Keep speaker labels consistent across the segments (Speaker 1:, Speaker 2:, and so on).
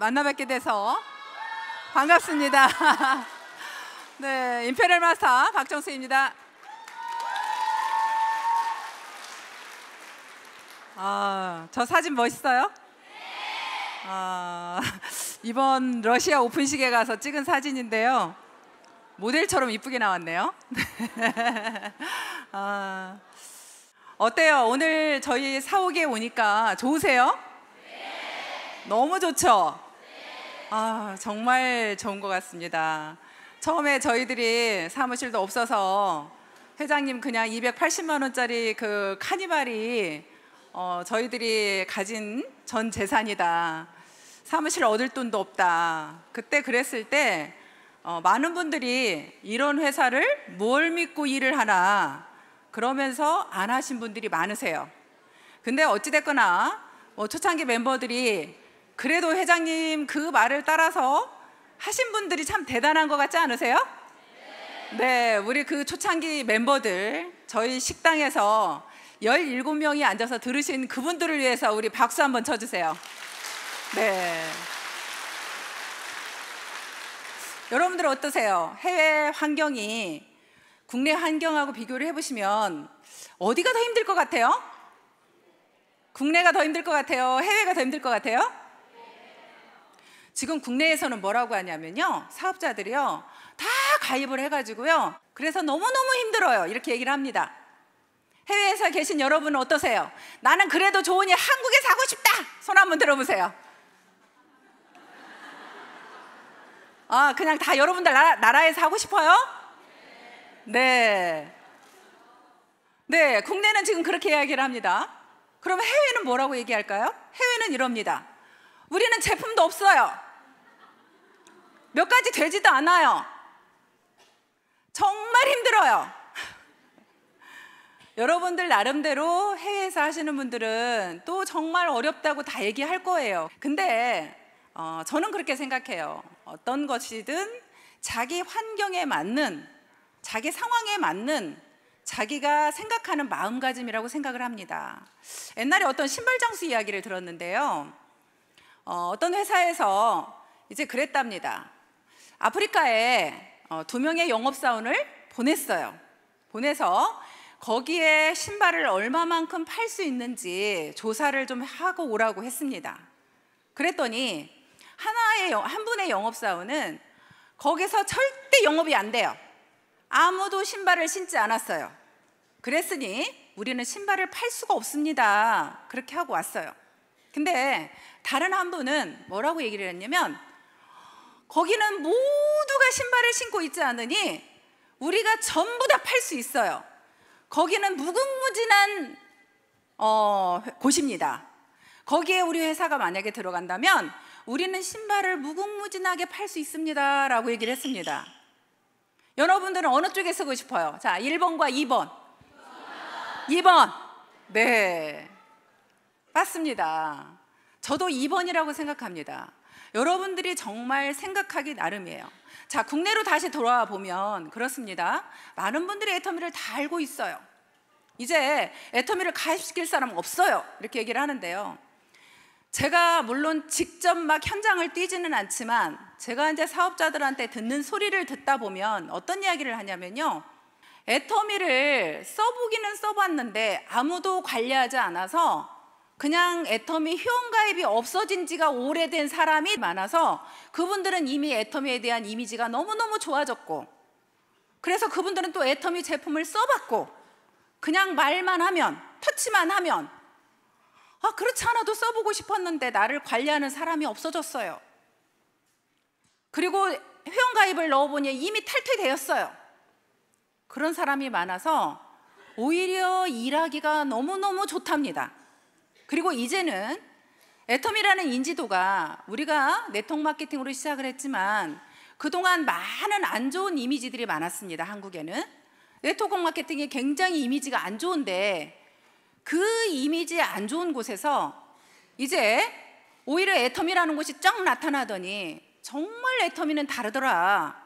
Speaker 1: 만나 뵙게 돼서 반갑습니다. 네, 임페리얼 마스터 박정수입니다. 저 사진 멋있어요? 이번 러시아 오픈식에 가서 찍은 사진인데요. 모델처럼 이쁘게 나왔네요. 어때요? 오늘 저희 사옥에 오니까 좋으세요? 너무 좋죠? 정말 좋은 것 같습니다. 처음에 저희들이 사무실도 없어서 회장님 그냥 280만 원짜리 그 카니발이 저희들이 가진 전 재산이다. 사무실 얻을 돈도 없다. 그때 그랬을 때 많은 분들이 이런 회사를 뭘 믿고 일을 하나 그러면서 안 하신 분들이 많으세요. 근데 어찌됐거나 초창기 멤버들이 그래도 회장님 그 말을 따라서 하신 분들이 참 대단한 것 같지 않으세요? 네, 우리 그 초창기 멤버들 저희 식당에서 17명이 앉아서 들으신 그분들을 위해서 우리 박수 한번 쳐주세요. 네. 여러분들 어떠세요? 해외 환경이 국내 환경하고 비교를 해보시면 어디가 더 힘들 것 같아요? 국내가 더 힘들 것 같아요? 해외가 더 힘들 것 같아요? 지금 국내에서는 뭐라고 하냐면요, 사업자들이요 다 가입을 해가지고요, 그래서 너무너무 힘들어요 이렇게 얘기를 합니다. 해외에서 계신 여러분은 어떠세요? 나는 그래도 좋으니 한국에 사고 싶다! 손 한번 들어보세요. 그냥 다 여러분들 나라에 사고 싶어요? 네. 네, 국내는 지금 그렇게 이야기를 합니다. 그럼 해외는 뭐라고 얘기할까요? 해외는 이럽니다. 우리는 제품도 없어요. 몇 가지 되지도 않아요. 정말 힘들어요. 여러분들 나름대로 해외에서 하시는 분들은 또 정말 어렵다고 다 얘기할 거예요. 근데 저는 그렇게 생각해요. 어떤 것이든 자기 환경에 맞는, 자기 상황에 맞는 자기가 생각하는 마음가짐이라고 생각을 합니다. 옛날에 어떤 신발 장수 이야기를 들었는데요, 어떤 회사에서 이제 그랬답니다. 아프리카에 2명의 영업사원을 보냈어요. 보내서 거기에 신발을 얼마만큼 팔 수 있는지 조사를 좀 하고 오라고 했습니다. 그랬더니 한 분의 영업사원은 거기서 절대 영업이 안 돼요. 아무도 신발을 신지 않았어요. 그랬으니 우리는 신발을 팔 수가 없습니다. 그렇게 하고 왔어요. 근데 다른 한 분은 뭐라고 얘기를 했냐면, 거기는 모두가 신발을 신고 있지 않으니 우리가 전부 다 팔 수 있어요. 거기는 무궁무진한 곳입니다. 거기에 우리 회사가 만약에 들어간다면 우리는 신발을 무궁무진하게 팔 수 있습니다 라고 얘기를 했습니다. 여러분들은 어느 쪽에 쓰고 싶어요? 자, 1번과 2번. 2번. 네, 맞습니다. 저도 2번이라고 생각합니다. 여러분들이 정말 생각하기 나름이에요. 자, 국내로 다시 돌아와 보면 그렇습니다. 많은 분들이 애터미를 다 알고 있어요. 이제 애터미를 가입시킬 사람 없어요 이렇게 얘기를 하는데요, 제가 물론 직접 막 현장을 뛰지는 않지만 제가 이제 사업자들한테 듣는 소리를 듣다 보면 어떤 이야기를 하냐면요, 애터미를 써보기는 써봤는데 아무도 관리하지 않아서 그냥 애터미 회원가입이 없어진 지가 오래된 사람이 많아서 그분들은 이미 애터미에 대한 이미지가 너무너무 좋아졌고, 그래서 그분들은 또 애터미 제품을 써봤고 그냥 말만 하면, 터치만 하면 그렇지 않아도 써보고 싶었는데 나를 관리하는 사람이 없어졌어요. 그리고 회원가입을 넣어보니 이미 탈퇴되었어요. 그런 사람이 많아서 오히려 일하기가 너무너무 좋답니다. 그리고 이제는 애터미라는 인지도가, 우리가 네트워크 마케팅으로 시작을 했지만 그동안 많은 안 좋은 이미지들이 많았습니다. 한국에는 네트워크 마케팅이 굉장히 이미지가 안 좋은데, 그 이미지 안 좋은 곳에서 이제 오히려 애터미라는 곳이 쫙 나타나더니 정말 애터미는 다르더라,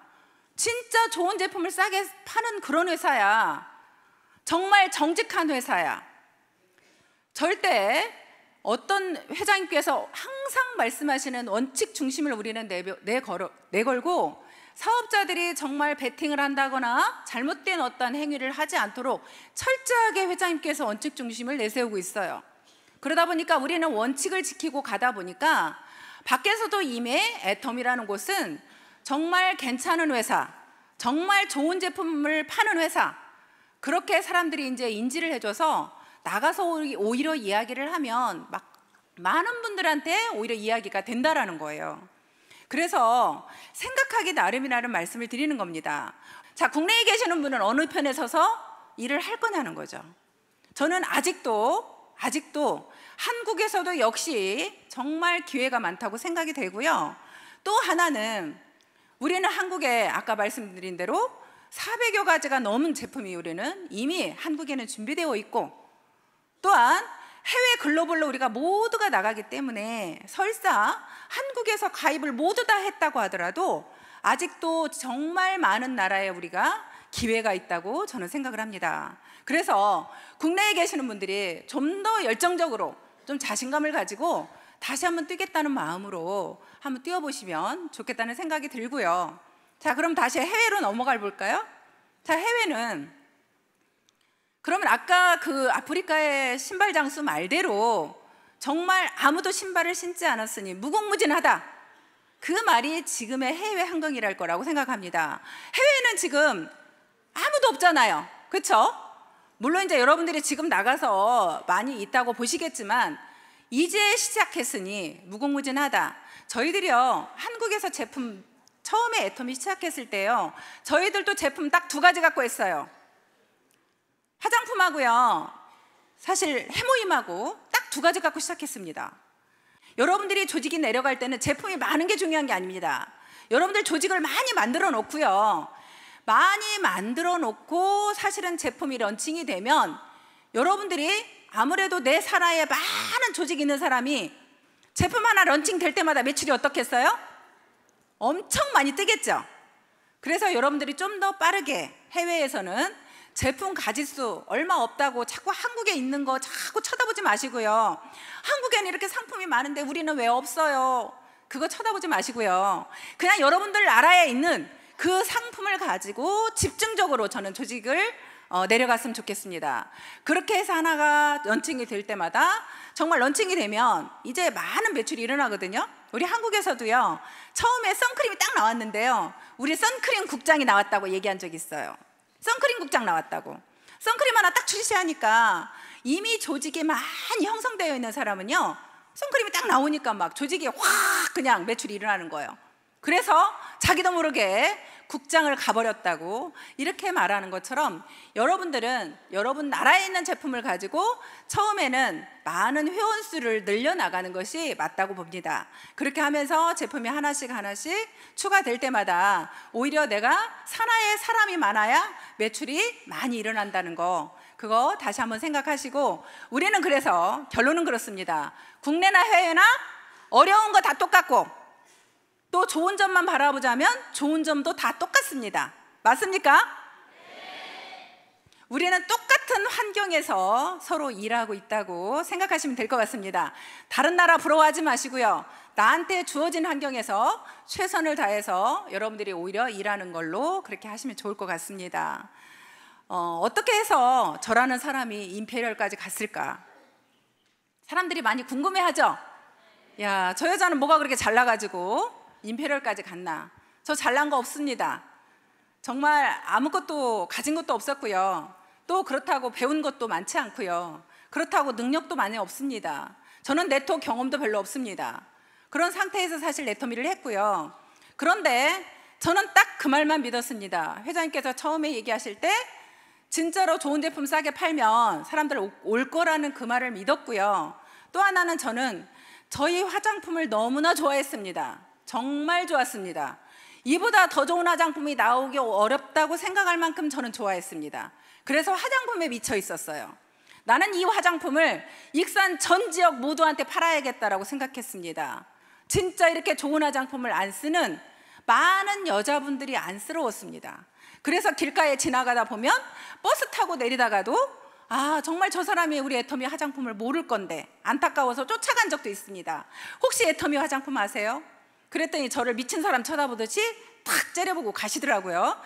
Speaker 1: 진짜 좋은 제품을 싸게 파는 그런 회사야, 정말 정직한 회사야, 절대 어떤 회장님께서 항상 말씀하시는 원칙 중심을 우리는 내걸고 사업자들이 정말 베팅을 한다거나 잘못된 어떤 행위를 하지 않도록 철저하게 회장님께서 원칙 중심을 내세우고 있어요. 그러다 보니까 우리는 원칙을 지키고 가다 보니까 밖에서도 이미 애텀이라는 곳은 정말 괜찮은 회사, 정말 좋은 제품을 파는 회사, 그렇게 사람들이 이제 인지를 해줘서 나가서 오히려 이야기를 하면 막 많은 분들한테 오히려 이야기가 된다라는 거예요. 그래서 생각하기 나름이라는 말씀을 드리는 겁니다. 자, 국내에 계시는 분은 어느 편에 서서 일을 할 거냐는 거죠. 저는 아직도 한국에서도 역시 정말 기회가 많다고 생각이 되고요. 또 하나는 우리는 한국에 아까 말씀드린 대로 400여 가지가 넘은 제품이 우리는 이미 한국에는 준비되어 있고, 또한 해외 글로벌로 우리가 모두가 나가기 때문에 설사 한국에서 가입을 모두 다 했다고 하더라도 아직도 정말 많은 나라에 우리가 기회가 있다고 저는 생각을 합니다. 그래서 국내에 계시는 분들이 좀 더 열정적으로 좀 자신감을 가지고 다시 한번 뛰겠다는 마음으로 한번 뛰어보시면 좋겠다는 생각이 들고요. 자, 그럼 다시 해외로 넘어가 볼까요? 자, 해외는 그러면 아까 그 아프리카의 신발 장수 말대로 정말 아무도 신발을 신지 않았으니 무궁무진하다, 그 말이 지금의 해외 환경이랄 거라고 생각합니다. 해외에는 지금 아무도 없잖아요, 그렇죠? 물론 이제 여러분들이 지금 나가서 많이 있다고 보시겠지만 이제 시작했으니 무궁무진하다. 저희들이요, 한국에서 제품 처음에 애텀이 시작했을 때요, 저희들도 제품 딱 2가지 갖고 했어요. 화장품하고요, 사실 해모임하고 딱 2가지 갖고 시작했습니다. 여러분들이 조직이 내려갈 때는 제품이 많은 게 중요한 게 아닙니다. 여러분들 조직을 많이 만들어 놓고요, 많이 만들어 놓고 사실은 제품이 런칭이 되면 여러분들이 아무래도 내 산하에 많은 조직이 있는 사람이 제품 하나 런칭 될 때마다 매출이 어떻겠어요? 엄청 많이 뜨겠죠. 그래서 여러분들이 좀 더 빠르게 해외에서는 제품 가짓수 얼마 없다고 자꾸 한국에 있는 거 자꾸 쳐다보지 마시고요. 한국에는 이렇게 상품이 많은데 우리는 왜 없어요? 그거 쳐다보지 마시고요. 그냥 여러분들 나라에 있는 그 상품을 가지고 집중적으로 저는 조직을 내려갔으면 좋겠습니다. 그렇게 해서 하나가 런칭이 될 때마다 정말 런칭이 되면 이제 많은 매출이 일어나거든요. 우리 한국에서도요, 처음에 선크림이 딱 나왔는데요, 우리 선크림 국장이 나왔다고 얘기한 적이 있어요. 선크림 국장 나왔다고. 선크림 하나 딱 출시하니까 이미 조직이 많이 형성되어 있는 사람은요, 선크림이 딱 나오니까 막 조직이 확 그냥 매출이 일어나는 거예요. 그래서 자기도 모르게 국장을 가버렸다고 이렇게 말하는 것처럼 여러분들은 여러분 나라에 있는 제품을 가지고 처음에는 많은 회원수를 늘려나가는 것이 맞다고 봅니다. 그렇게 하면서 제품이 하나씩 추가될 때마다 오히려 내가 산하에 사람이 많아야 매출이 많이 일어난다는 거, 그거 다시 한번 생각하시고, 우리는 그래서 결론은 그렇습니다. 국내나 해외나 어려운 거 다 똑같고 또 좋은 점만 바라보자면 좋은 점도 다 똑같습니다. 맞습니까? 네. 우리는 똑같은 환경에서 서로 일하고 있다고 생각하시면 될 것 같습니다. 다른 나라 부러워하지 마시고요, 나한테 주어진 환경에서 최선을 다해서 여러분들이 오히려 일하는 걸로 그렇게 하시면 좋을 것 같습니다. 어떻게 해서 저라는 사람이 임페리얼까지 갔을까? 사람들이 많이 궁금해하죠? 야, 저 여자는 뭐가 그렇게 잘나가지고 임페리얼까지 갔나? 저 잘난 거 없습니다. 정말 아무것도 가진 것도 없었고요, 또 그렇다고 배운 것도 많지 않고요, 그렇다고 능력도 많이 없습니다. 저는 네트워크 경험도 별로 없습니다. 그런 상태에서 사실 네터미를 했고요. 그런데 저는 딱 그 말만 믿었습니다. 회장님께서 처음에 얘기하실 때 진짜로 좋은 제품 싸게 팔면 사람들 올 거라는 그 말을 믿었고요. 또 하나는 저는 저희 화장품을 너무나 좋아했습니다. 정말 좋았습니다. 이보다 더 좋은 화장품이 나오기 어렵다고 생각할 만큼 저는 좋아했습니다. 그래서 화장품에 미쳐 있었어요. 나는 이 화장품을 익산 전 지역 모두한테 팔아야겠다라고 생각했습니다. 진짜 이렇게 좋은 화장품을 안 쓰는 많은 여자분들이 안쓰러웠습니다. 그래서 길가에 지나가다 보면 버스 타고 내리다가도 정말 저 사람이 우리 애터미 화장품을 모를 건데 안타까워서 쫓아간 적도 있습니다. 혹시 애터미 화장품 아세요? 그랬더니 저를 미친 사람 쳐다보듯이 탁 째려보고 가시더라고요.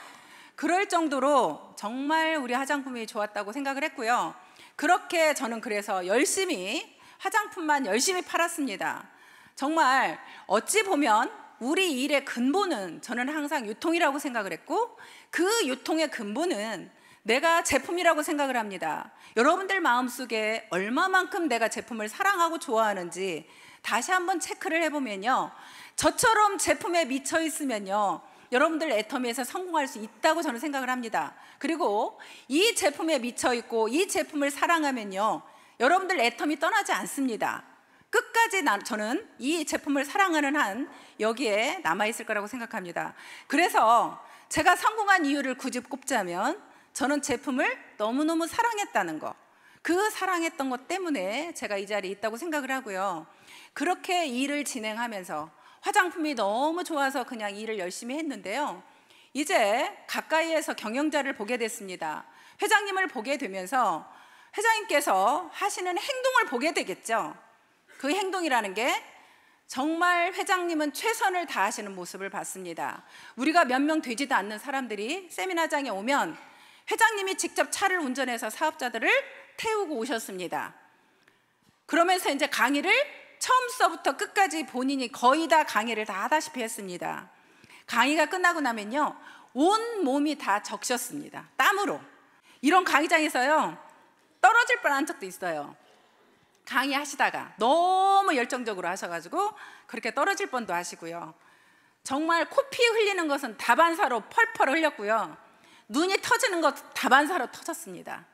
Speaker 1: 그럴 정도로 정말 우리 화장품이 좋았다고 생각을 했고요. 그렇게 저는 그래서 열심히 화장품만 열심히 팔았습니다. 정말 어찌 보면 우리 일의 근본은 저는 항상 유통이라고 생각을 했고, 그 유통의 근본은 내가 제품이라고 생각을 합니다. 여러분들 마음속에 얼마만큼 내가 제품을 사랑하고 좋아하는지 다시 한번 체크를 해보면요, 저처럼 제품에 미쳐 있으면요, 여러분들 애터미에서 성공할 수 있다고 저는 생각을 합니다. 그리고 이 제품에 미쳐 있고 이 제품을 사랑하면요, 여러분들 애터미 떠나지 않습니다. 끝까지 저는 이 제품을 사랑하는 한 여기에 남아있을 거라고 생각합니다. 그래서 제가 성공한 이유를 굳이 꼽자면 저는 제품을 너무너무 사랑했다는 거, 그 사랑했던 것 때문에 제가 이 자리에 있다고 생각을 하고요. 그렇게 일을 진행하면서 화장품이 너무 좋아서 그냥 일을 열심히 했는데요, 이제 가까이에서 경영자를 보게 됐습니다. 회장님을 보게 되면서 회장님께서 하시는 행동을 보게 되겠죠. 그 행동이라는 게 정말 회장님은 최선을 다하시는 모습을 봤습니다. 우리가 몇 명 되지도 않는 사람들이 세미나장에 오면 회장님이 직접 차를 운전해서 사업자들을 태우고 오셨습니다. 그러면서 이제 강의를 처음서부터 끝까지 본인이 거의 다 강의를 다 하다시피 했습니다. 강의가 끝나고 나면요, 온 몸이 다 적셨습니다. 땀으로. 이런 강의장에서요, 떨어질 뻔한 적도 있어요. 강의하시다가 너무 열정적으로 하셔가지고 그렇게 떨어질 뻔도 하시고요. 정말 코피 흘리는 것은 다반사로 펄펄 흘렸고요. 눈이 터지는 것 다반사로 터졌습니다.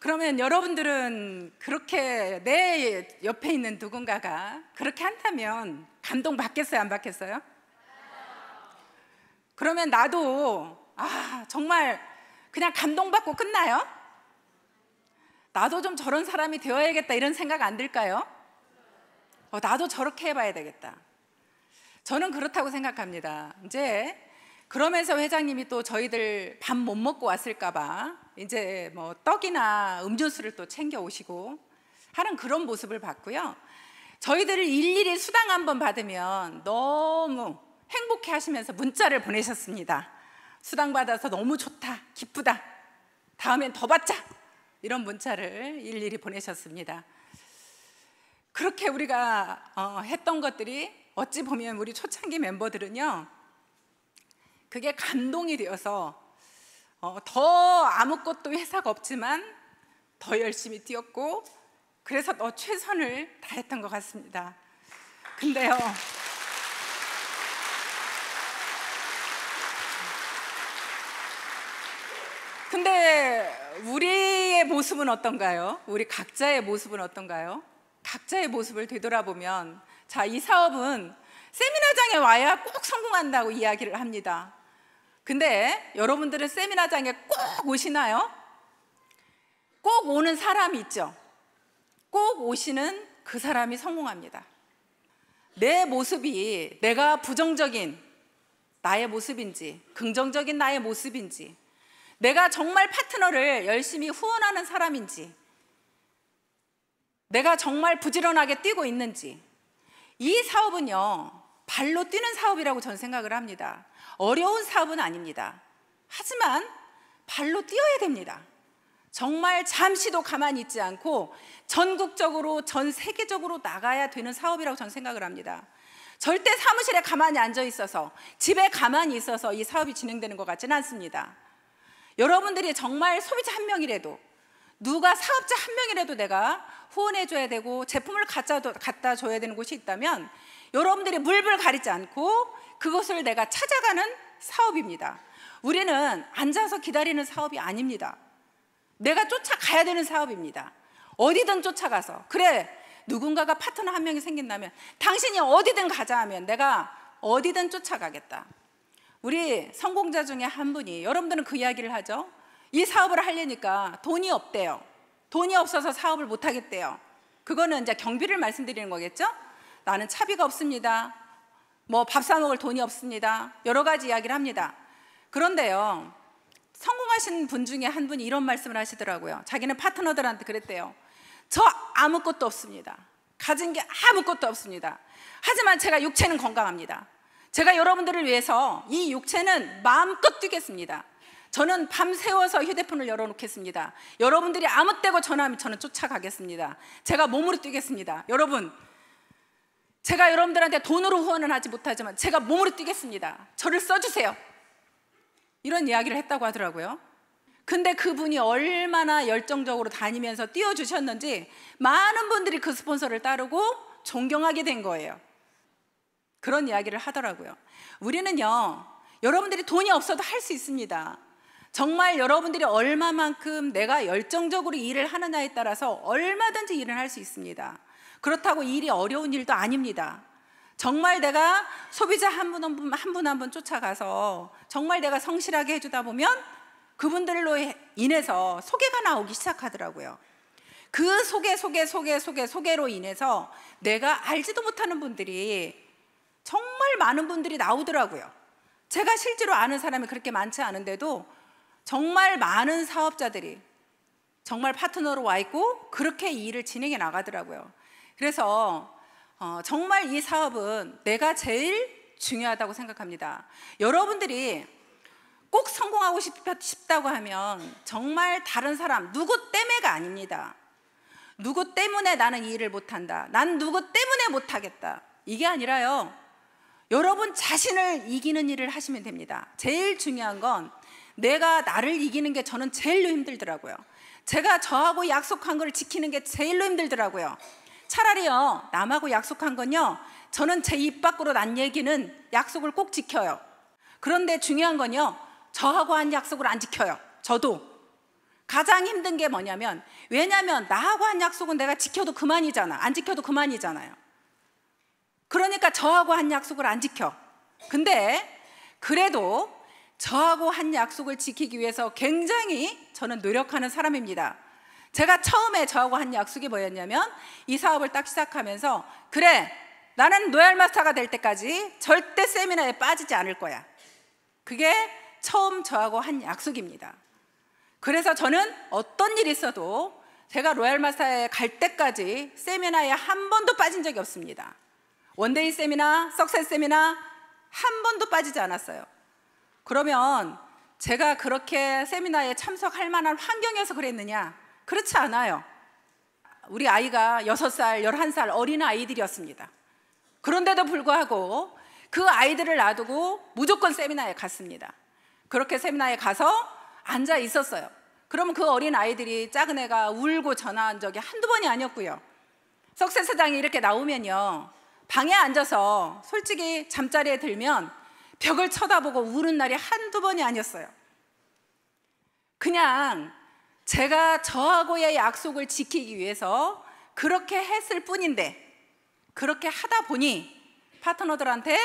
Speaker 1: 그러면 여러분들은 그렇게 내 옆에 있는 누군가가 그렇게 한다면 감동 받겠어요, 안 받겠어요? 그러면 나도 정말 그냥 감동받고 끝나요? 나도 좀 저런 사람이 되어야겠다 이런 생각 안 들까요? 나도 저렇게 해봐야 되겠다. 저는 그렇다고 생각합니다. 이제 그러면서 회장님이 또 저희들 밥 못 먹고 왔을까봐 이제 뭐 떡이나 음료수를 또 챙겨 오시고 하는 그런 모습을 봤고요. 저희들을 일일이 수당 한번 받으면 너무 행복해 하시면서 문자를 보내셨습니다. 수당 받아서 너무 좋다, 기쁘다, 다음엔 더 받자, 이런 문자를 일일이 보내셨습니다. 그렇게 우리가 했던 것들이 어찌 보면 우리 초창기 멤버들은요, 그게 감동이 되어서 더 아무것도 회사가 없지만 더 열심히 뛰었고, 그래서 더 최선을 다했던 것 같습니다. 근데요, 근데 우리의 모습은 어떤가요? 우리 각자의 모습은 어떤가요? 각자의 모습을 되돌아보면, 자, 이 사업은 세미나장에 와야 꼭 성공한다고 이야기를 합니다. 근데 여러분들은 세미나장에 꼭 오시나요? 꼭 오는 사람이 있죠. 꼭 오시는 그 사람이 성공합니다. 내 모습이 내가 부정적인 나의 모습인지 긍정적인 나의 모습인지, 내가 정말 파트너를 열심히 후원하는 사람인지, 내가 정말 부지런하게 뛰고 있는지, 이 사업은요, 발로 뛰는 사업이라고 저는 생각을 합니다. 어려운 사업은 아닙니다. 하지만 발로 뛰어야 됩니다. 정말 잠시도 가만히 있지 않고 전국적으로, 전 세계적으로 나가야 되는 사업이라고 저는 생각을 합니다. 절대 사무실에 가만히 앉아 있어서, 집에 가만히 있어서 이 사업이 진행되는 것 같지는 않습니다. 여러분들이 정말 소비자 한 명이라도, 누가 사업자 한 명이라도 내가 후원해줘야 되고 제품을 갖다 줘야 되는 곳이 있다면 여러분들이 물불 가리지 않고 그것을 내가 찾아가는 사업입니다. 우리는 앉아서 기다리는 사업이 아닙니다. 내가 쫓아가야 되는 사업입니다. 어디든 쫓아가서, 그래, 누군가가 파트너 한 명이 생긴다면 당신이 어디든 가자 하면 내가 어디든 쫓아가겠다. 우리 성공자 중에 한 분이, 여러분들은 그 이야기를 하죠. 이 사업을 하려니까 돈이 없대요. 돈이 없어서 사업을 못 하겠대요. 그거는 이제 경비를 말씀드리는 거겠죠? 나는 차비가 없습니다. 뭐 밥 사 먹을 돈이 없습니다. 여러 가지 이야기를 합니다. 그런데요, 성공하신 분 중에 한 분이 이런 말씀을 하시더라고요. 자기는 파트너들한테 그랬대요. 저 아무것도 없습니다. 가진 게 아무것도 없습니다. 하지만 제가 육체는 건강합니다. 제가 여러분들을 위해서 이 육체는 마음껏 뛰겠습니다. 저는 밤새워서 휴대폰을 열어놓겠습니다. 여러분들이 아무 때고 전화하면 저는 쫓아가겠습니다. 제가 몸으로 뛰겠습니다. 여러분, 제가 여러분들한테 돈으로 후원은 하지 못하지만 제가 몸으로 뛰겠습니다. 저를 써주세요. 이런 이야기를 했다고 하더라고요. 근데 그분이 얼마나 열정적으로 다니면서 띄워주셨는지 많은 분들이 그 스폰서를 따르고 존경하게 된 거예요. 그런 이야기를 하더라고요. 우리는요, 여러분들이 돈이 없어도 할 수 있습니다. 정말 여러분들이 얼마만큼 내가 열정적으로 일을 하느냐에 따라서 얼마든지 일을 할 수 있습니다. 그렇다고 일이 어려운 일도 아닙니다. 정말 내가 소비자 한 분 한 분 쫓아가서 정말 내가 성실하게 해주다 보면 그분들로 인해서 소개가 나오기 시작하더라고요. 그 소개로 인해서 내가 알지도 못하는 분들이 정말 많은 분들이 나오더라고요. 제가 실제로 아는 사람이 그렇게 많지 않은데도 정말 많은 사업자들이 정말 파트너로 와 있고 그렇게 이 일을 진행해 나가더라고요. 그래서 정말 이 사업은 내가 제일 중요하다고 생각합니다. 여러분들이 꼭 성공하고 싶다고 하면 정말 다른 사람 누구 때문에가 아닙니다. 누구 때문에 나는 이 일을 못한다, 난 누구 때문에 못하겠다, 이게 아니라요, 여러분 자신을 이기는 일을 하시면 됩니다. 제일 중요한 건 내가 나를 이기는 게 저는 제일로 힘들더라고요. 제가 저하고 약속한 걸 지키는 게 제일로 힘들더라고요. 차라리요, 남하고 약속한 건요, 저는 제 입 밖으로 난 얘기는 약속을 꼭 지켜요. 그런데 중요한 건요, 저하고 한 약속을 안 지켜요. 저도. 가장 힘든 게 뭐냐면, 왜냐면 나하고 한 약속은 내가 지켜도 그만이잖아. 안 지켜도 그만이잖아요. 그러니까 저하고 한 약속을 안 지켜. 근데 그래도 저하고 한 약속을 지키기 위해서 굉장히 저는 노력하는 사람입니다. 제가 처음에 저하고 한 약속이 뭐였냐면, 이 사업을 딱 시작하면서, 그래, 나는 로얄 마스터가 될 때까지 절대 세미나에 빠지지 않을 거야. 그게 처음 저하고 한 약속입니다. 그래서 저는 어떤 일이 있어도 제가 로얄 마스터에 갈 때까지 세미나에 한 번도 빠진 적이 없습니다. 원데이 세미나, 석세스 세미나 한 번도 빠지지 않았어요. 그러면 제가 그렇게 세미나에 참석할 만한 환경에서 그랬느냐? 그렇지 않아요. 우리 아이가 6살, 11살 어린 아이들이었습니다. 그런데도 불구하고 그 아이들을 놔두고 무조건 세미나에 갔습니다. 그렇게 세미나에 가서 앉아 있었어요. 그러면 그 어린 아이들이, 작은 애가 울고 전화한 적이 한두 번이 아니었고요. 석세사장이 이렇게 나오면요, 방에 앉아서 솔직히 잠자리에 들면 벽을 쳐다보고 우는 날이 한두 번이 아니었어요. 그냥 제가 저하고의 약속을 지키기 위해서 그렇게 했을 뿐인데, 그렇게 하다 보니 파트너들한테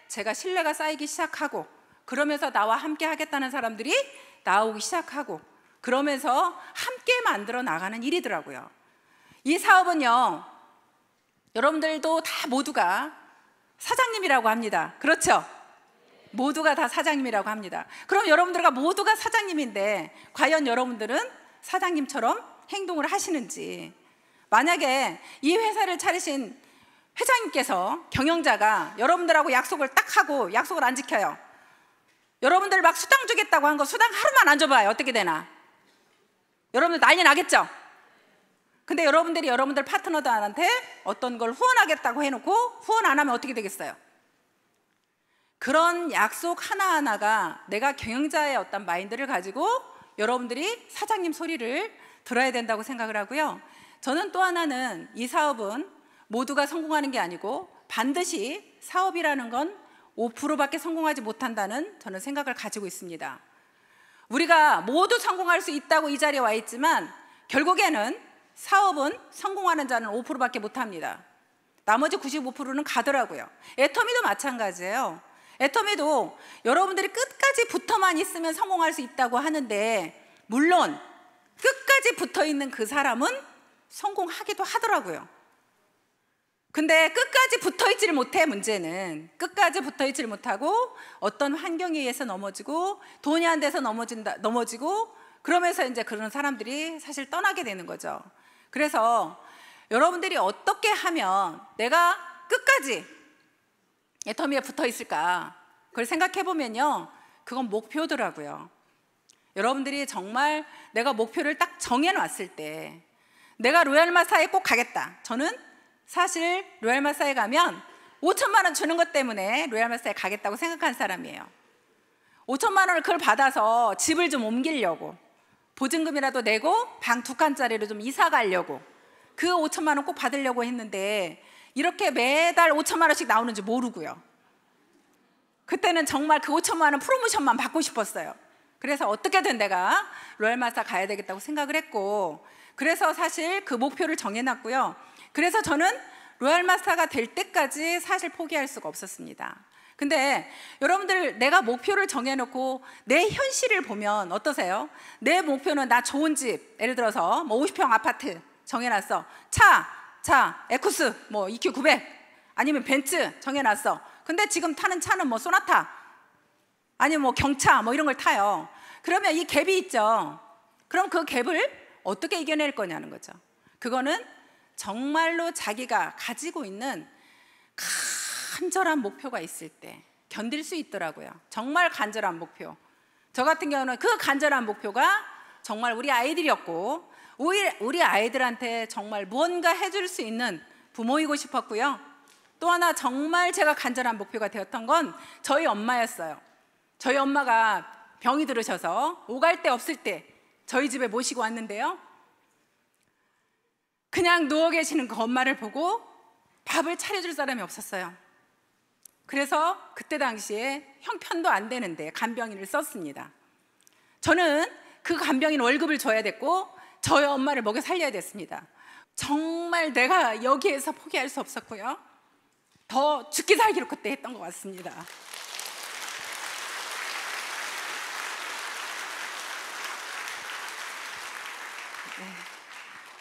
Speaker 1: 제가 신뢰가 쌓이기 시작하고, 그러면서 나와 함께 하겠다는 사람들이 나오기 시작하고, 그러면서 함께 만들어 나가는 일이더라고요. 이 사업은요, 여러분들도 다 모두가 사장님이라고 합니다. 그렇죠? 모두가 다 사장님이라고 합니다. 그럼 여러분들과 모두가 사장님인데 과연 여러분들은 사장님처럼 행동을 하시는지. 만약에 이 회사를 차리신 회장님께서, 경영자가 여러분들하고 약속을 딱 하고 약속을 안 지켜요. 여러분들 막 수당 주겠다고 한 거 수당 하루만 안 줘봐요. 어떻게 되나? 여러분들 난리 나겠죠? 근데 여러분들이 여러분들 파트너들한테 어떤 걸 후원하겠다고 해놓고 후원 안 하면 어떻게 되겠어요? 그런 약속 하나하나가 내가 경영자의 어떤 마인드를 가지고 여러분들이 사장님 소리를 들어야 된다고 생각을 하고요. 저는 또 하나는, 이 사업은 모두가 성공하는 게 아니고 반드시 사업이라는 건 5%밖에 성공하지 못한다는 저는 생각을 가지고 있습니다. 우리가 모두 성공할 수 있다고 이 자리에 와 있지만 결국에는 사업은 성공하는 자는 5%밖에 못합니다. 나머지 95%는 가더라고요. 애터미도 마찬가지예요. 애터미도 여러분들이 끝까지 붙어만 있으면 성공할 수 있다고 하는데, 물론 끝까지 붙어 있는 그 사람은 성공하기도 하더라고요. 근데 끝까지 붙어있지를 못해. 문제는 끝까지 붙어있지를 못하고 어떤 환경에 의해서 넘어지고 돈이 안 돼서 넘어지고 그러면서 이제 그런 사람들이 사실 떠나게 되는 거죠. 그래서 여러분들이 어떻게 하면 내가 끝까지 애터미에 붙어 있을까? 그걸 생각해 보면요, 그건 목표더라고요. 여러분들이 정말 내가 목표를 딱 정해놨을 때 내가 로얄 마사에 꼭 가겠다. 저는 사실 로얄 마사에 가면 5천만 원 주는 것 때문에 로얄 마사에 가겠다고 생각하는 사람이에요. 5천만 원을 그걸 받아서 집을 좀 옮기려고, 보증금이라도 내고 방 2칸짜리로 좀 이사 가려고, 그 5천만 원 꼭 받으려고 했는데 이렇게 매달 5천만 원씩 나오는지 모르고요. 그때는 정말 그 5천만 원 프로모션만 받고 싶었어요. 그래서 어떻게든 내가 로얄 마사 가야 되겠다고 생각을 했고, 그래서 사실 그 목표를 정해놨고요. 그래서 저는 로얄 마사가 될 때까지 사실 포기할 수가 없었습니다. 근데 여러분들, 내가 목표를 정해놓고 내 현실을 보면 어떠세요? 내 목표는 나 좋은 집, 예를 들어서 뭐 50평 아파트 정해놨어. 차 에쿠스 뭐 EQ 900 아니면 벤츠 정해놨어. 근데 지금 타는 차는 뭐 소나타 아니면 뭐 경차 뭐 이런 걸 타요. 그러면 이 갭이 있죠. 그럼 그 갭을 어떻게 이겨낼 거냐는 거죠. 그거는 정말로 자기가 가지고 있는 간절한 목표가 있을 때 견딜 수 있더라고요. 정말 간절한 목표. 저 같은 경우는 그 간절한 목표가 정말 우리 아이들이었고, 우리 아이들한테 정말 무언가 해줄 수 있는 부모이고 싶었고요. 또 하나 정말 제가 간절한 목표가 되었던 건 저희 엄마였어요. 저희 엄마가 병이 들으셔서 오갈 데 없을 때 저희 집에 모시고 왔는데요, 그냥 누워 계시는 그 엄마를 보고 밥을 차려줄 사람이 없었어요. 그래서 그때 당시에 형편도 안 되는데 간병인을 썼습니다. 저는 그 간병인 월급을 줘야 됐고 저희 엄마를 먹여 살려야 됐습니다. 정말 내가 여기에서 포기할 수 없었고요, 더 죽기 살기로 그때 했던 것 같습니다. 네.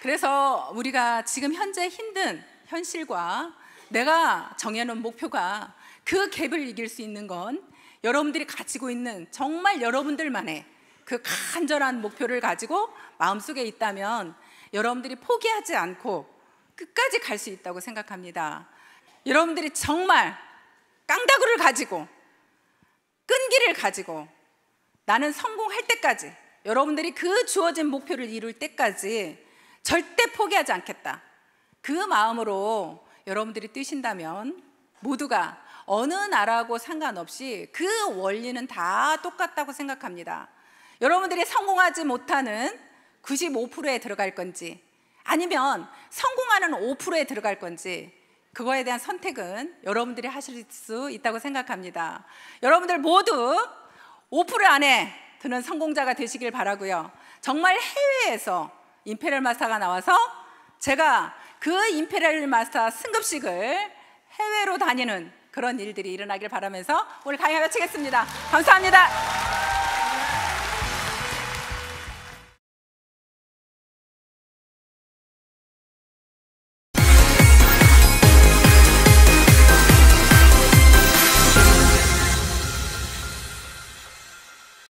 Speaker 1: 그래서 우리가 지금 현재 힘든 현실과 내가 정해놓은 목표가 그 갭을 이길 수 있는 건 여러분들이 가지고 있는 정말 여러분들만의 그 간절한 목표를 가지고 마음속에 있다면 여러분들이 포기하지 않고 끝까지 갈 수 있다고 생각합니다. 여러분들이 정말 깡다구를 가지고 끈기를 가지고 나는 성공할 때까지, 여러분들이 그 주어진 목표를 이룰 때까지 절대 포기하지 않겠다, 그 마음으로 여러분들이 뛰신다면 모두가 어느 나라하고 상관없이 그 원리는 다 똑같다고 생각합니다. 여러분들이 성공하지 못하는 95%에 들어갈 건지 아니면 성공하는 5%에 들어갈 건지, 그거에 대한 선택은 여러분들이 하실 수 있다고 생각합니다. 여러분들 모두 5% 안에 드는 성공자가 되시길 바라고요. 정말 해외에서 임페리얼 마스터가 나와서 제가 그 임페리얼 마스터 승급식을 해외로 다니는 그런 일들이 일어나길 바라면서 오늘 강의 마치겠습니다. 감사합니다.